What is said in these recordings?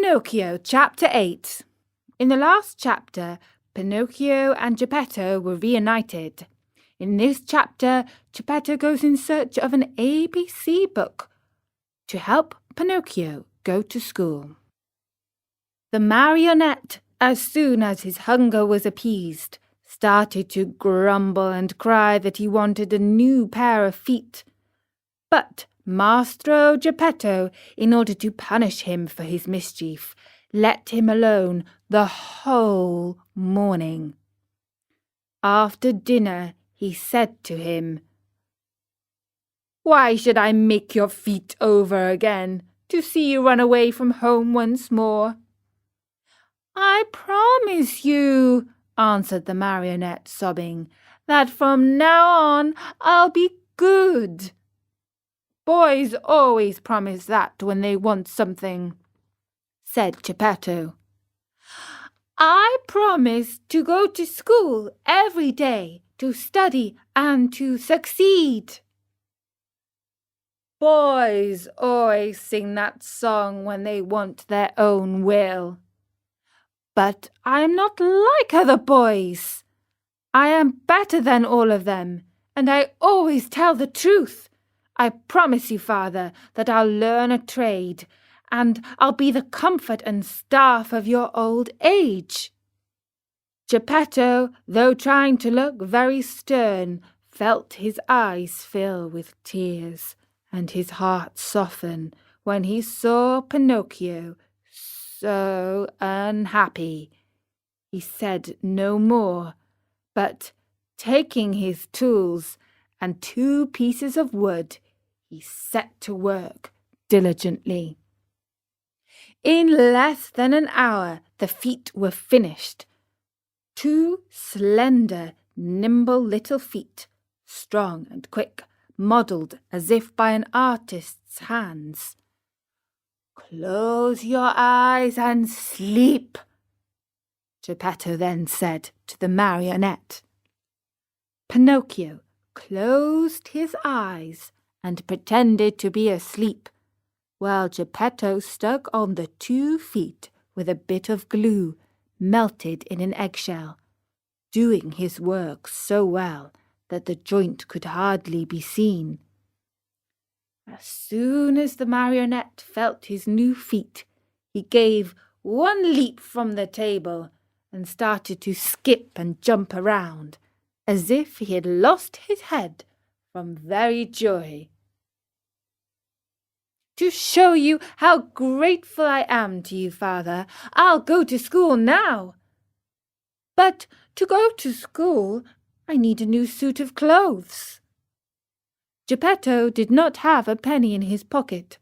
Pinocchio Chapter 8. In the last chapter, Pinocchio and Geppetto were reunited. In this chapter, Geppetto goes in search of an ABC book to help Pinocchio go to school. The marionette, as soon as his hunger was appeased, started to grumble and cry that he wanted a new pair of feet. But Mastro Geppetto, in order to punish him for his mischief, let him alone the whole morning. After dinner, he said to him, "Why should I make your feet over again, to see you run away from home once more?" "I promise you," answered the marionette, sobbing, "that from now on I'll be good." "Boys always promise that when they want something," said Geppetto. "I promise to go to school every day, to study and to succeed." "Boys always sing that song when they want their own will." "But I am not like other boys. I am better than all of them, and I always tell the truth. I promise you, Father, that I'll learn a trade, and I'll be the comfort and staff of your old age." Geppetto, though trying to look very stern, felt his eyes fill with tears, and his heart soften when he saw Pinocchio so unhappy. He said no more, but taking his tools and 2 pieces of wood, he set to work diligently. In less than an hour the feet were finished. 2 slender, nimble little feet, strong and quick, modelled as if by an artist's hands. "Close your eyes and sleep," Geppetto then said to the marionette. Pinocchio closed his eyes and pretended to be asleep, while Geppetto stuck on the 2 feet with a bit of glue melted in an eggshell, doing his work so well that the joint could hardly be seen. As soon as the marionette felt his new feet, he gave 1 leap from the table and started to skip and jump around, as if he had lost his head from very joy. "To show you how grateful I am to you, Father, I'll go to school now." "But to go to school, I need a new suit of clothes." Geppetto did not have a penny in his pocket,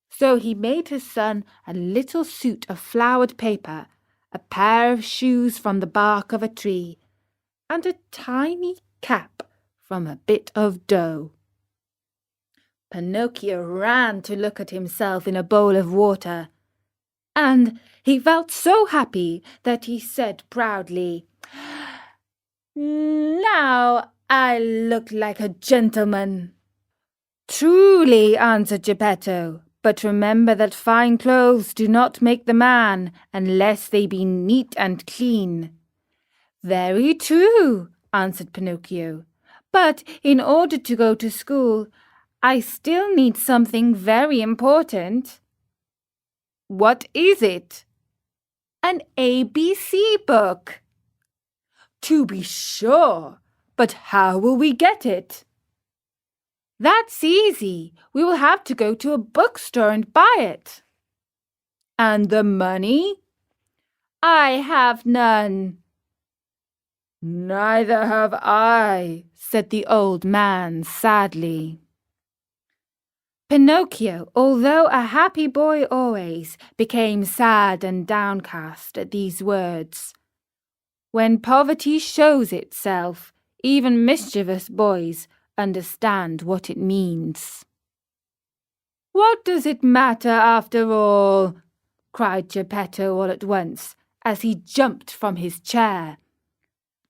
so he made his son a little suit of flowered paper, a pair of shoes from the bark of a tree, and a tiny cap from a bit of dough. Pinocchio ran to look at himself in a bowl of water, and he felt so happy that he said proudly, "Now I look like a gentleman." "Truly," answered Geppetto, "but remember that fine clothes do not make the man unless they be neat and clean." "Very true," answered Pinocchio, "but in order to go to school, I still need something very important." "What is it?" "An ABC book." "To be sure, but how will we get it?" "That's easy. We will have to go to a bookstore and buy it." "And the money?" "I have none." "Neither have I," said the old man sadly. Pinocchio, although a happy boy always, became sad and downcast at these words. When poverty shows itself, even mischievous boys understand what it means. "What does it matter after all?" cried Geppetto all at once, as he jumped from his chair.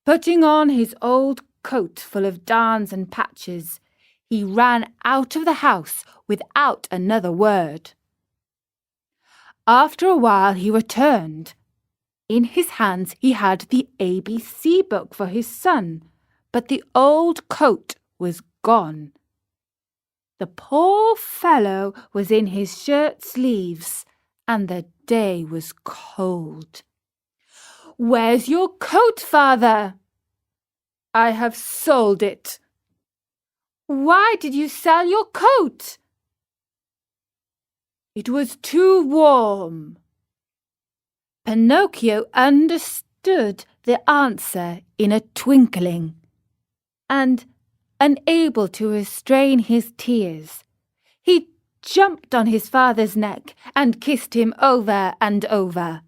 Putting on his old coat full of darns and patches, he ran out of the house without another word. After a while he returned. In his hands he had the ABC book for his son, but the old coat was gone. The poor fellow was in his shirt sleeves, and the day was cold. "Where's your coat, father?" "I have sold it." "Why did you sell your coat?" "It was too warm." Pinocchio understood the answer in a twinkling, and, unable to restrain his tears, he jumped on his father's neck and kissed him over and over.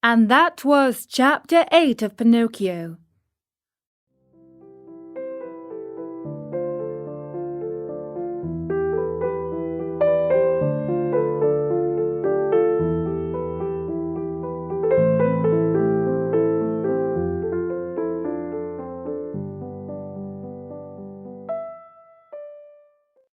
And that was Chapter 8 of Pinocchio.